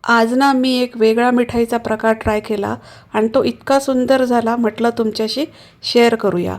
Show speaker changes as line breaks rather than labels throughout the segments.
आज ना मी एक वेगळा मिठाईचा प्रकार ट्राय केला आणि तो इतका सुंदर झाला म्हटलं तुमच्याशी शेअर करूया।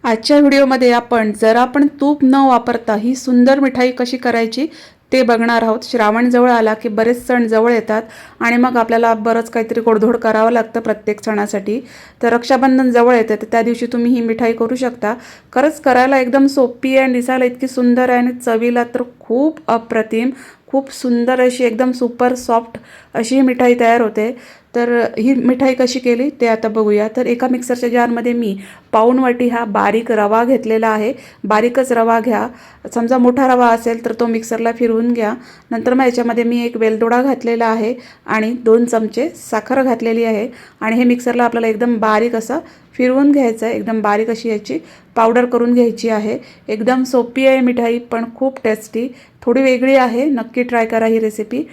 आजच्या व्हिडिओमध्ये आपण जरा पण तूप न वापरता ही सुंदर मिठाई कशी करायची ते बघणार आहोत। श्रावण जवळ आला की बरेच सण जवळ येतात आणि मग आपल्याला बरंच काहीतरी गोडधोड करावं लागतं प्रत्येक सणासाठी। तर रक्षाबंधन जवळ येते तर त्या दिवशी तुम्ही ही मिठाई करू शकता। खरंच करायला एकदम सोपी आहे आणि दिसायला इतकी सुंदर आहे आणि चवीला तर खूप अप्रतिम, खूप सुंदर अशी एकदम सुपर सॉफ्ट अशी ही मिठाई तयार होते। तर ही मिठाई कशी केली ते आता बघूया। तर एका मिक्सरच्या जारमध्ये मी पाऊण वाटी हा बारीक रवा घेतलेला आहे। बारीकच रवा घ्या, समजा मोठा रवा असेल तर तो मिक्सरला फिरवून घ्या। नंतर मग याच्यामध्ये मी एक वेलदोडा घातलेला आहे आणि 2 चमचे साखर घातलेली आहे आणि हे मिक्सरला आपल्याला एकदम बारीक असं फिरवून घ्यायचं आहे। एकदम बारीक अशी याची पावडर करून घ्यायची आहे। एकदम सोपी आहे मिठाई पण खूप टेस्टी, थोडी वेगळी आहे, नक्की ट्राय करा ही रेसिपी।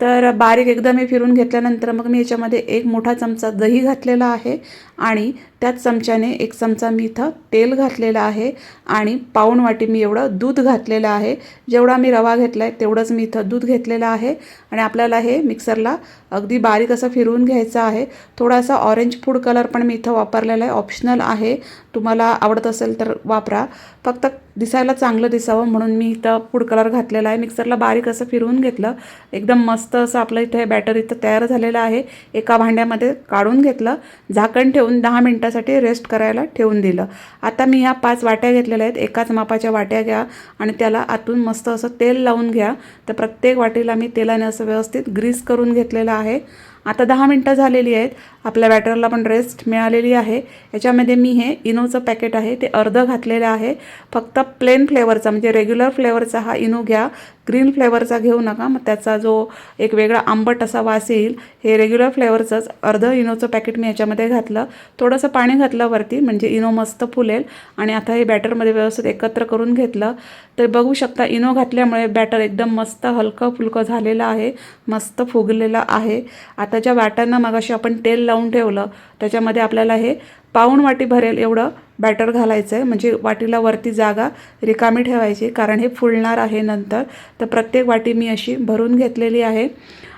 तर बारीक एकदम हे फिरून घेतल्यानंतर मग मी याच्यामध्ये 1 मोठा चमचा दही घातलेला आहे आणि त्याच चमच्याने 1 चमचा मी इथं तेल घातलेलं आहे आणि पाऊण वाटी मी एवढं दूध घातलेलं आहे। जेवढा मी रवा घेतला आहे तेवढंच मी इथं दूध घेतलेलं आहे आणि आपल्याला हे मिक्सरला अगदी बारीक असं फिरवून घ्यायचं आहे। थोडासा ऑरेंज फूड कलर पण मी इथं वापरलेला आहे, ऑप्शनल आहे, तुम्हाला आवडत असेल तर वापरा, फक्त दिसायला चांगलं दिसावं म्हणून मी इथं फूड कलर घातलेला आहे। मिक्सरला बारीक असं फिरवून घेतलं, एकदम मस्त असं आपलं इथं हे बॅटर इथं तयार झालेलं आहे। एका भांड्यामध्ये काढून घेतलं, झाकण ठेवून 10 मिनिटासाठी रेस्ट करायला ठेवून दिलं। आता मी ह्या 5 वाट्या घेतलेल्या आहेत, एकाच मापाच्या वाट्या घ्या आणि त्याला आतून मस्त असं तेल लावून घ्या। तर प्रत्येक वाटीला मी तेलाने असं व्यवस्थित ग्रीस करून घेतलेलं आहे। आता 10 मिनिटं झालेली आहेत, आपल्या बॅटरला पण रेस्ट मिळालेली आहे। याच्यामध्ये मी हे इनोचं पॅकेट आहे ते अर्धं घातलेलं आहे। फक्त प्लेन फ्लेवरचा म्हणजे रेग्युलर फ्लेवरचा हा इनो घ्या, ग्रीन फ्लेवरचा घेऊ नका, मग त्याचा जो एक वेगळा आंबट असा वास येईल। हे रेग्युलर फ्लेवरचंच अर्धं इनोचं पॅकेट मी याच्यामध्ये घातलं, थोडंसं पाणी घातलं वरती म्हणजे इनो मस्त फुलेल आणि आता हे बॅटरमध्ये व्यवस्थित एकत्र करून घेतलं। तर बघू शकता इनो घातल्यामुळे बॅटर एकदम मस्त हलकं फुलकं झालेलं आहे, मस्त फुगलेलं आहे। आता ज्या वाट्यांना मगाशी आपण तेल लावून ठेवलं त्याच्यामध्ये आपल्याला हे पाऊण वाटी भरेल एवढं बॅटर घालायचं आहे, म्हणजे वाटीला वरती जागा रिकामी ठेवायची कारण हे फुलणार आहे नंतर। तर प्रत्येक वाटी मी अशी भरून घेतलेली आहे।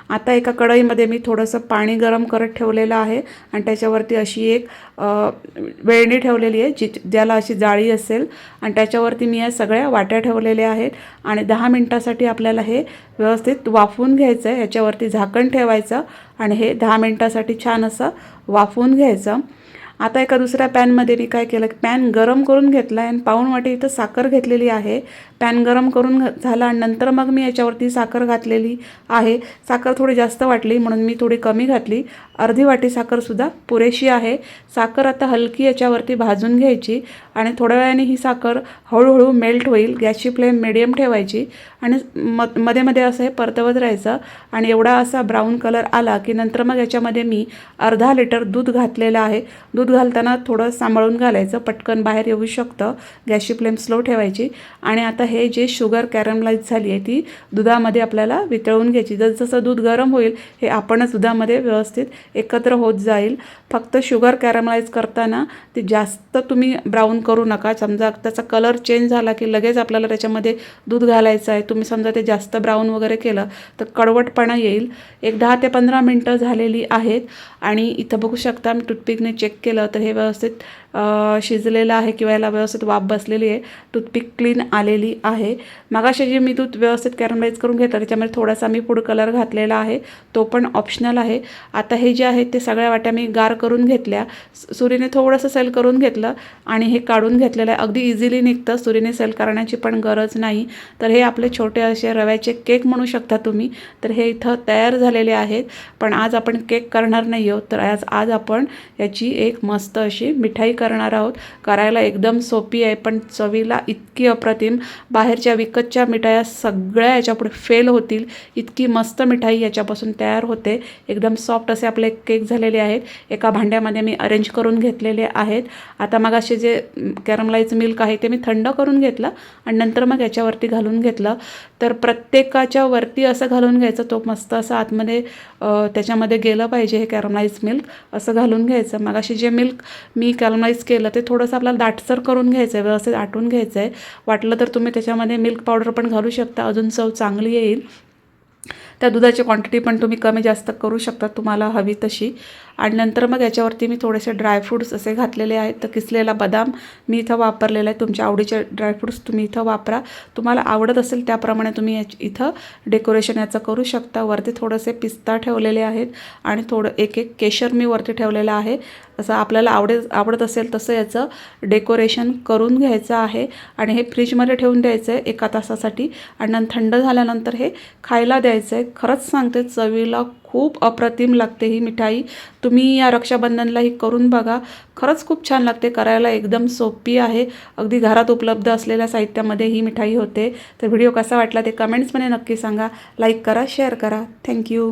आता एका कढईमध्ये मी थोडंसं पाणी गरम करत ठेवलेलं आहे आणि त्याच्यावरती अशी एक वेळणी ठेवलेली आहे ज्याला अशी जाळी असेल आणि त्याच्यावरती मी या सगळ्या वाट्या ठेवलेल्या आहेत आणि 10 मिनिटासाठी आपल्याला हे व्यवस्थित वाफवून घ्यायचं आहे। याच्यावरती झाकण ठेवायचं आणि हे 10 मिनिटासाठी छान असं वाफवून घ्यायचं। आता एका दुसऱ्या पॅनमध्ये मी काय केलं, पॅन गरम करून घेतला आहे आणि पाऊण वाटी इथं साखर घेतलेली आहे। पॅन गरम करून झाला आणि नंतर मग मी याच्यावरती साखर घातलेली आहे। साखर थोडी जास्त वाटली म्हणून मी थोडी कमी घातली, अर्धी वाटी साखरसुद्धा पुरेशी आहे। साखर आता हलकी याच्यावरती भाजून घ्यायची आणि थोड्या वेळाने ही साखर हळूहळू मेल्ट होईल। गॅसची फ्लेम मिडियम ठेवायची आणि मध्ये मध्ये असं हे परतवत राहायचं आणि एवढा असा ब्राऊन कलर आला की नंतर मग याच्यामध्ये मी अर्धा लिटर दूध घातलेलं आहे। दूध घालताना थोडं सांभाळून घालायचं, पटकन बाहेर येऊ शकतं, गॅसची फ्लेम स्लो ठेवायची। आणि आता हे जे शुगर कॅरमलाइज झाली आहे ती दुधामध्ये आपल्याला वितळून घ्यायची। जसं दूध गरम होईल हे आपणच दुधामध्ये व्यवस्थित एकत्र होत जाईल। फक्त शुगर कॅरमलाइज करताना ते जास्त तुम्ही ब्राऊन करू नका, समजा त्याचा कलर चेंज झाला की लगेच आपल्याला त्याच्यामध्ये दूध घालायचं आहे। तुम्ही समजा ते जास्त ब्राऊन वगैरे केलं तर कडवटपणा येईल। एक 10 ते 15 मिनिटं झालेली आहेत आणि इथं बघू शकता मी टूथपिकने चेक केलं तर हे व्यवस्थित शिजलेलं आहे किंवा याला व्यवस्थित वाफ बसलेली आहे, टूथपिक क्लीन आलेली आहे। मगाशी जे मी दूध व्यवस्थित कॅरमलाइज करून घेतलं त्याच्यामध्ये थोडासा मी फूड कलर घातलेला आहे, तो पण ऑप्शनल आहे। आता हे जे आहे ते सगळ्या वाट्या मी गार करून घेतल्या, सुरीने थोडंसं सेल करून घेतलं आणि हे काढून घेतलेलं आहे। अगदी इझिली निघतं, सुरीने सेल करण्याची पण गरज नाही। तर हे आपले छोटे असे रव्याचे केक म्हणू शकता तुम्ही। तर हे इथं तयार झालेले आहेत, पण आज आपण केक करणार नाही आहोत, तर आज आपण याची एक मस्त अशी मिठाई करणार आहोत। करायला एकदम सोपी आहे पण चवीला इतकी अप्रतिम, बाहेरच्या विकतच्या मिठाया सगळ्या याच्यापुढे फेल होतील, इतकी मस्त मिठाई याच्यापासून तयार होते। एकदम सॉफ्ट असे आपले केक झालेले आहेत। एका भांड्यामध्ये मी अरेंज करून घेतलेले आहेत। आता मग असे जे कॅरमलाइज मिल्क आहे ते मी थंड करून घेतलं आणि नंतर मग याच्यावरती घालून घेतलं। तर प्रत्येकाच्या वरती असं घालून घ्यायचं, तो मस्त असं आतमध्ये त्याच्यामध्ये गेलं पाहिजे हे कॅरमलाइज मिल्क, असं घालून घ्यायचं। मग अशी जे मिल्क मी कॅरमलाइज केलं ते थोडंसं आपल्याला दाटसर करून घ्यायचं आहे, व्यवस्थित आटून घ्यायचं आहे। वाटलं तर तुम्ही त्याच्यामध्ये मिल्क पावडर पण घालू शकता, अजून चव चांगली येईल। त्या दुधाची क्वांटिटी पण तुम्ही कमी जास्त करू शकता तुम्हाला हवी तशी. आणि नंतर मग याच्यावरती मी थोडेसे ड्रायफ्रूट्स असे घातलेले आहेत. तर किसलेला बदाम मी इथं वापरलेला आहे. तुमच्या आवडीचे ड्रायफ्रूट्स तुम्ही इथं वापरा. तुम्हाला आवडत असेल त्याप्रमाणे तुम्ही इथं डेकोरेशन याचं करू शकता. वरती थोडेसे पिस्ता ठेवलेले आहेत आणि थोडं एक केशर मी वरती ठेवलेलं आहे. असं आपल्याला आवडत असेल तसं याचं डेकोरेशन करून घ्यायचं आहे आणि हे फ्रीजमध्ये ठेवून द्यायचं आहे 1 तासासाठी आणि नंतर थंड झाल्यानंतर हे खायला द्यायचं आहे. खरंच सांगते चवीला खूप अप्रतिम लागते ही मिठाई. तुम्ही या रक्षाबंधनला ही करून बघा. खरंच खूप छान लागते. करायला एकदम सोपी आहे. अगदी घरात उपलब्ध असलेल्या साहित्यामध्ये ही मिठाई होते. तर व्हिडिओ कसा वाटला ते कमेंट्समध्ये नक्की सांगा. लाईक करा, शेअर करा. थँक्यू.